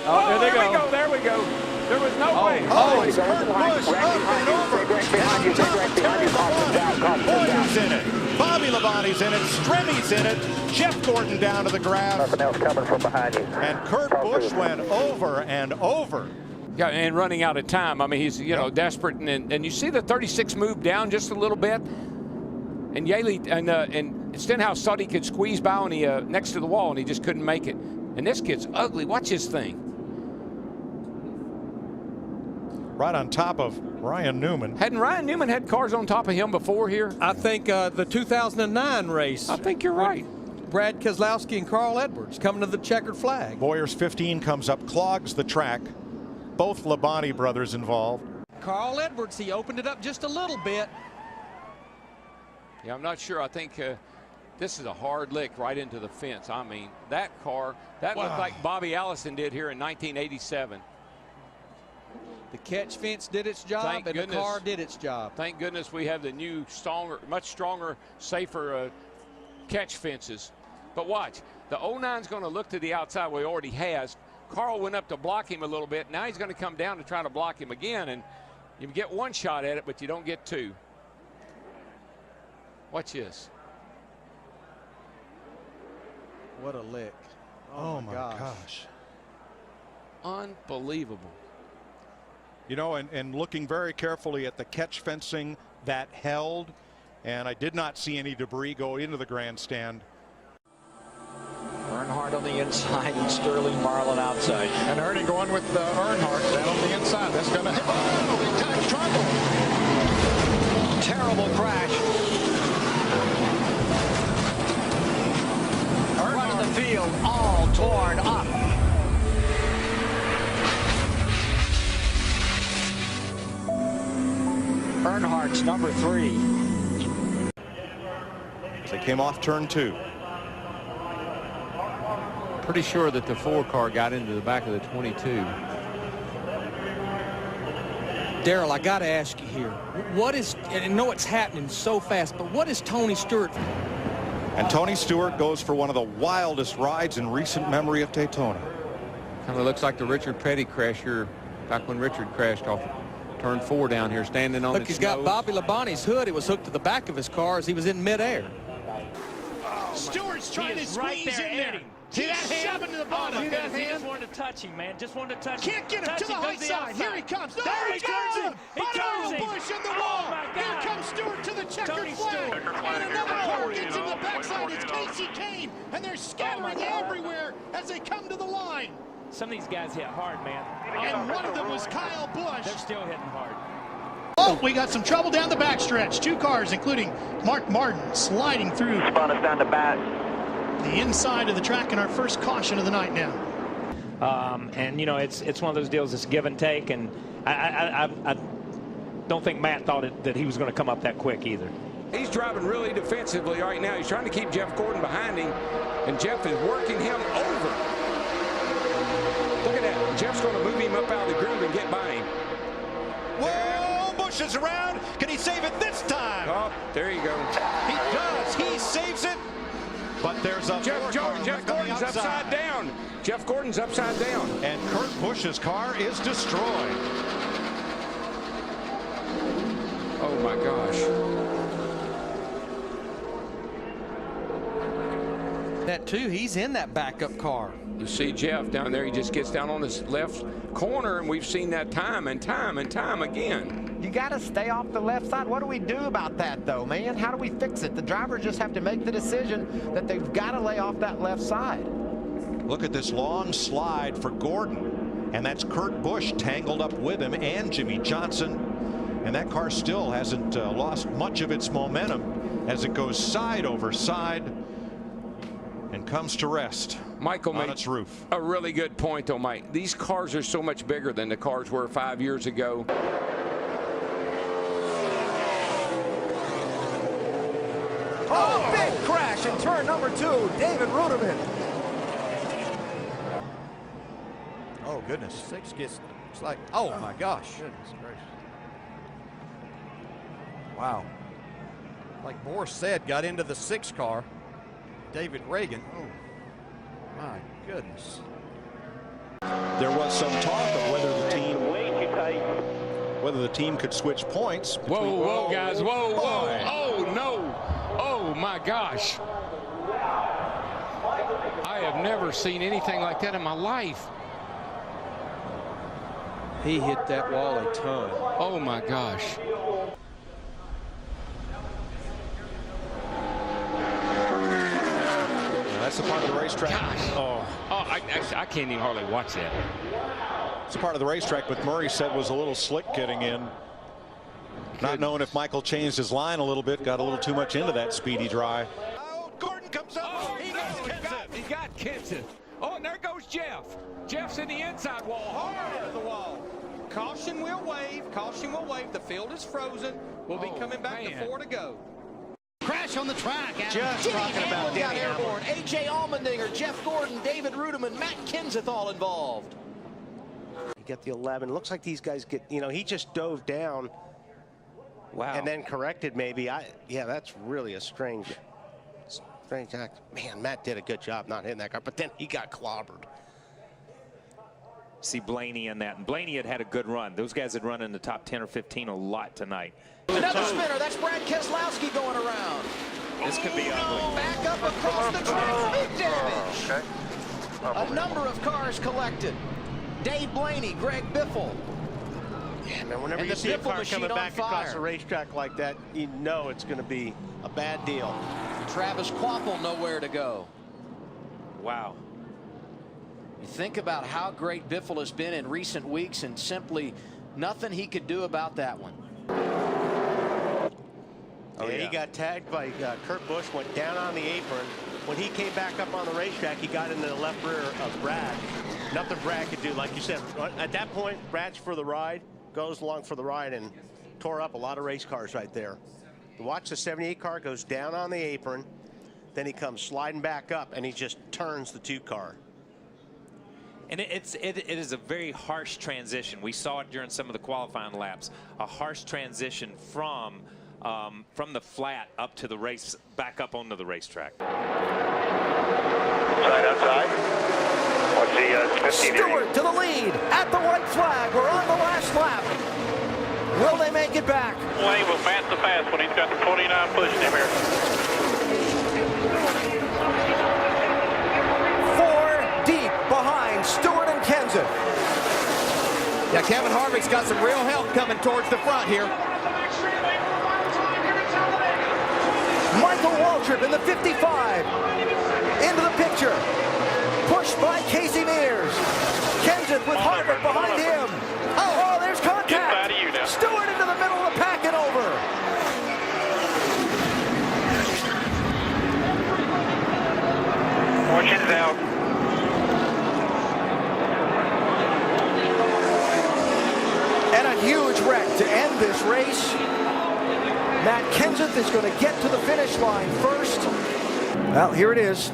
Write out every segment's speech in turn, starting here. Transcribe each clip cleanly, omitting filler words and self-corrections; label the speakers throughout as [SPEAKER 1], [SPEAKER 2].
[SPEAKER 1] Oh, there they go. There we go. There was no way.
[SPEAKER 2] Oh, it's Kurt Busch up and over. Boyer's in it. Bobby Labonte's in it. Stremmy's in it. Jeff Gordon down to the grass.
[SPEAKER 3] Nothing else coming from behind you.
[SPEAKER 2] And Kurt Busch went over and over.
[SPEAKER 1] Yeah, and running out of time. I mean, he's, you know, desperate. And you see the 36 move down just a little bit. And Yaley and Stenhouse thought he could squeeze by on the next to the wall, and he just couldn't make it. And this kid's ugly. Watch his thing.
[SPEAKER 2] Right on top of Ryan Newman.
[SPEAKER 1] Hadn't Ryan Newman had cars on top of him before here?
[SPEAKER 4] I think the 2009 race.
[SPEAKER 1] I think you're right.
[SPEAKER 4] Brad Keselowski and Carl Edwards coming to the checkered flag.
[SPEAKER 2] Boyer's 15 comes up, clogs the track. Both Labonte brothers involved.
[SPEAKER 4] Carl Edwards, he opened it up just a little bit.
[SPEAKER 1] Yeah, I'm not sure. I think this is a hard lick right into the fence. I mean, that car, that looked like Bobby Allison did here in 1987.
[SPEAKER 4] The catch fence did its job, and the car did its job.
[SPEAKER 1] Thank goodness we have the new, stronger, much stronger, safer catch fences. But watch, the 09's going to look to the outside where he already has. Carl went up to block him a little bit. Now he's going to come down to try to block him again, and you get one shot at it, but you don't get two. Watch this.
[SPEAKER 4] What a lick.
[SPEAKER 2] Oh my gosh.
[SPEAKER 1] Unbelievable.
[SPEAKER 2] You know, and looking very carefully at the catch fencing that held, and I did not see any debris go into the grandstand.
[SPEAKER 5] Earnhardt on the inside and Sterling Marlin outside.
[SPEAKER 6] And Ernie going with Earnhardt down on the inside. That's going to hit. Oh, big time trouble.
[SPEAKER 5] Terrible crash. Front of the field all torn up. Earnhardt's number 3.
[SPEAKER 2] As they came off turn 2.
[SPEAKER 7] Pretty sure that the 4 car got into the back of the 22.
[SPEAKER 4] Darrell, I got to ask you here. What is, and I know it's happening so fast, but what is Tony Stewart?
[SPEAKER 2] And Tony Stewart goes for one of the wildest rides in recent memory of Daytona.
[SPEAKER 7] Kind of looks like the Richard Petty crash here, back when Richard crashed off turn 4 down here, standing on
[SPEAKER 4] Look, he's got Bobby Labonte's hood. It was hooked to the back of his car as he was in midair.
[SPEAKER 8] Stewart's trying to squeeze in there. See that hand? To the bottom.
[SPEAKER 9] See that hand? He just wanted to touch him, man. Just wanted to touch him.
[SPEAKER 8] Can't get him to the high side. Here he comes. No,
[SPEAKER 9] there he turns him. He turns him.
[SPEAKER 8] Busch in the wall. Here comes Stewart to the checkered flag. And another car gets in the backside. It's Casey Kane. And they're scattering everywhere as they come to the line.
[SPEAKER 9] Some of these guys hit hard, man.
[SPEAKER 8] And one of them was Kyle Busch.
[SPEAKER 9] They're still hitting hard.
[SPEAKER 8] Oh, we got some trouble down the backstretch. 2 cars, including Mark Martin, sliding through.
[SPEAKER 3] Spun us down the back.
[SPEAKER 8] The inside of the track, and our first caution of the night now.
[SPEAKER 9] And you know, it's one of those deals that's give and take, and I don't think Matt thought that he was going to come up that quick either.
[SPEAKER 1] He's driving really defensively right now. He's trying to keep Jeff Gordon behind him, and Jeff is working him over. Look at that. Jeff's going to move him up out of the groove and get by him.
[SPEAKER 2] Whoa, Busch is around. Can he save it this time?
[SPEAKER 1] Oh, there you go.
[SPEAKER 2] He does. He saves it. But there's a
[SPEAKER 1] Jeff Gordon's upside down. Jeff Gordon's upside down.
[SPEAKER 2] And Kurt Busch's car is destroyed.
[SPEAKER 1] Oh my gosh.
[SPEAKER 4] That too, he's in that backup car.
[SPEAKER 1] You see Jeff down there, he just gets down on his left corner, and we've seen that time and time and time again.
[SPEAKER 10] You got to stay off the left side. What do we do about that, though, man? How do we fix it? The drivers just have to make the decision that they've got to lay off that left side.
[SPEAKER 2] Look at this long slide for Gordon. And that's Kurt Busch tangled up with him and Jimmy Johnson. And that car still hasn't lost much of its momentum as it goes side over side and comes to rest.
[SPEAKER 1] Michael
[SPEAKER 2] on
[SPEAKER 1] made
[SPEAKER 2] its roof.
[SPEAKER 1] A really good point, though, Mike. These cars are so much bigger than the cars were 5 years ago.
[SPEAKER 10] Oh, big crash in turn number 2. David Ruderman.
[SPEAKER 11] Oh, goodness. 6 gets, it's like, oh, my gosh. Goodness gracious. Wow. Like Boris said, got into the 6 car. David Reagan. Oh, my goodness.
[SPEAKER 2] There was some talk of whether the team could switch points.
[SPEAKER 1] Whoa, whoa, guys, whoa, whoa, oh no, oh my gosh. I have never seen anything like that in my life.
[SPEAKER 7] He hit that wall a ton.
[SPEAKER 1] Oh my gosh.
[SPEAKER 2] That's a part of the racetrack.
[SPEAKER 1] Gosh. Oh, I can't even hardly watch that.
[SPEAKER 2] It's a part of the racetrack, but Murray said was a little slick getting in. Not knowing if Michael changed his line a little bit, got a little too much into that speedy dry.
[SPEAKER 1] Oh, Gordon comes up. Oh, he got Kenseth. Oh, and there goes Jeff. Jeff's in the inside wall, hard into the wall.
[SPEAKER 4] Caution will wave. Caution will wave. The field is frozen. We'll be coming back to 4 to go.
[SPEAKER 8] Crash on the track.
[SPEAKER 10] Just
[SPEAKER 8] Jimmy
[SPEAKER 10] talking about
[SPEAKER 8] Hamlin got
[SPEAKER 10] Danny
[SPEAKER 8] airborne. A.J. Allmendinger, Jeff Gordon, David Rudiman, Matt Kenseth all involved.
[SPEAKER 12] You get the 11. Looks like these guys get, he just dove down.
[SPEAKER 10] Wow.
[SPEAKER 12] And then corrected maybe. Yeah, that's really a strange act. Man, Matt did a good job not hitting that car, but then he got clobbered.
[SPEAKER 9] See Blaney in that. And Blaney had a good run. Those guys had run in the top 10 or 15 a lot tonight.
[SPEAKER 8] Another spinner. That's Brad Keselowski going around.
[SPEAKER 9] This could be ugly.
[SPEAKER 8] Back up across the track. Big damage. A number of cars collected. Dave Blaney, Greg Biffle.
[SPEAKER 12] Yeah, man, whenever you see a car coming back across a racetrack like that, you know it's going to be a bad deal.
[SPEAKER 8] Travis Quapple nowhere to go.
[SPEAKER 9] Wow.
[SPEAKER 8] You think about how great Biffle has been in recent weeks, and simply nothing he could do about that one.
[SPEAKER 12] He got tagged by Kurt Busch, went down on the apron. When he came back up on the racetrack, he got into the left rear of Brad. Nothing Brad could do. Like you said, at that point, Brad's for the ride, goes along for the ride, and tore up a lot of race cars right there. Watch the 78 car goes down on the apron, then he comes sliding back up, and he just turns the 2 car.
[SPEAKER 9] And it is a very harsh transition. We saw it during some of the qualifying laps. A harsh transition from the flat up to the race, back up onto the racetrack.
[SPEAKER 3] Outside.
[SPEAKER 8] Stewart to the lead at the white flag. We're on the last lap. Will they make it back?
[SPEAKER 3] Wayne will pass the fast when he's got the 49 pushing him here.
[SPEAKER 8] 4 deep behind Stewart and Kenseth.
[SPEAKER 10] Yeah, Kevin Harvick's got some real help coming towards the front here.
[SPEAKER 8] Michael Waltrip in the 55. Into the picture. Pushed by Casey Mears. Kenseth with Harvick behind him. Oh, there's contact. Stewart into the middle of the pack and over.
[SPEAKER 3] Fortune's out.
[SPEAKER 8] And a huge wreck to end this race. Matt Kenseth is going to get to the finish line first. Well, here it is.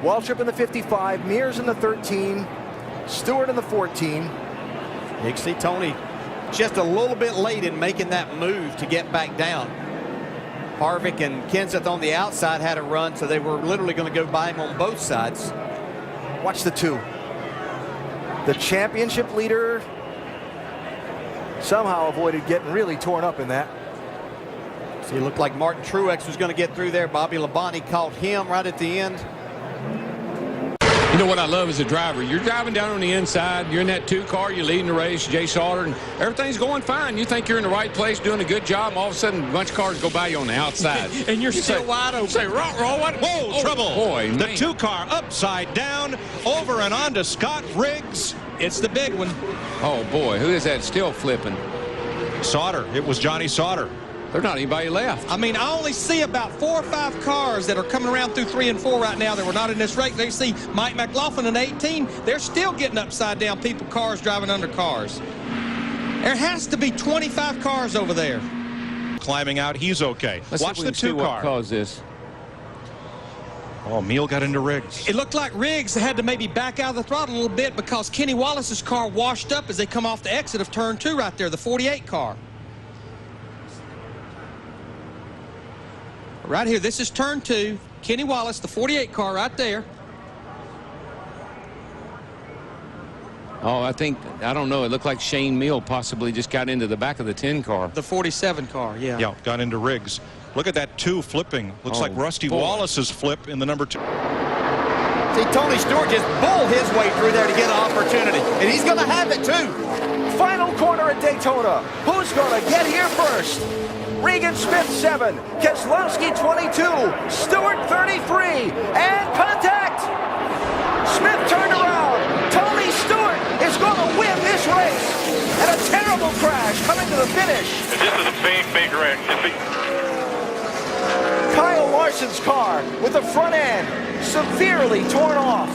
[SPEAKER 8] Waltrip in the 55, Mears in the 13, Stewart in the 14.
[SPEAKER 10] You can see Tony just a little bit late in making that move to get back down. Harvick and Kenseth on the outside had a run, so they were literally going to go by him on both sides.
[SPEAKER 8] Watch the 2. The championship leader somehow avoided getting really torn up in that.
[SPEAKER 10] See, it looked like Martin Truex was going to get through there. Bobby Labonte caught him right at the end.
[SPEAKER 1] You know what I love as a driver? You're driving down on the inside. You're in that 2 car. You're leading the race, Jay Sauter, and everything's going fine. You think you're in the right place, doing a good job. And all of a sudden, a bunch of cars go by you on the outside.
[SPEAKER 10] And you're still wide open.
[SPEAKER 2] Say, what? Whoa, trouble.
[SPEAKER 1] Boy,
[SPEAKER 2] the 2 car upside down, over and on to Scott Riggs. It's the big one.
[SPEAKER 1] Oh, boy. Who is that still flipping?
[SPEAKER 2] Sauter. It was Johnny Sauter.
[SPEAKER 1] There's not anybody left.
[SPEAKER 4] I mean, I only see about 4 or 5 cars that are coming around through 3 and 4 right now that were not in this race. They see Mike McLaughlin in 18. They're still getting upside down cars driving under cars. There has to be 25 cars over there.
[SPEAKER 2] Climbing out, he's okay. Watch the 2 car.
[SPEAKER 1] What caused this?
[SPEAKER 2] Oh, Meal got into Riggs.
[SPEAKER 4] It looked like Riggs had to maybe back out of the throttle a little bit because Kenny Wallace's car washed up as they come off the exit of turn 2 right there, the 48 car. Right here, this is turn 2. Kenny Wallace, the 48 car right there.
[SPEAKER 1] Oh, I don't know. It looked like Shane Meal possibly just got into the back of the 10 car.
[SPEAKER 4] The 47 car, yeah.
[SPEAKER 2] Yeah, got into Riggs. Look at that 2 flipping. Looks like Rusty Wallace's flip in the number 2.
[SPEAKER 10] See, Tony Stewart just bulled his way through there to get an opportunity, and he's going to have it too.
[SPEAKER 8] Final corner at Daytona. Who's going to get here first? Regan Smith 7, Keselowski 22, Stewart 33, and contact! Smith turned around. Tony Stewart is going to win this race. And a terrible crash coming to the finish.
[SPEAKER 3] This is a big, big wreck.
[SPEAKER 8] Kyle Larson's car with the front end severely torn off.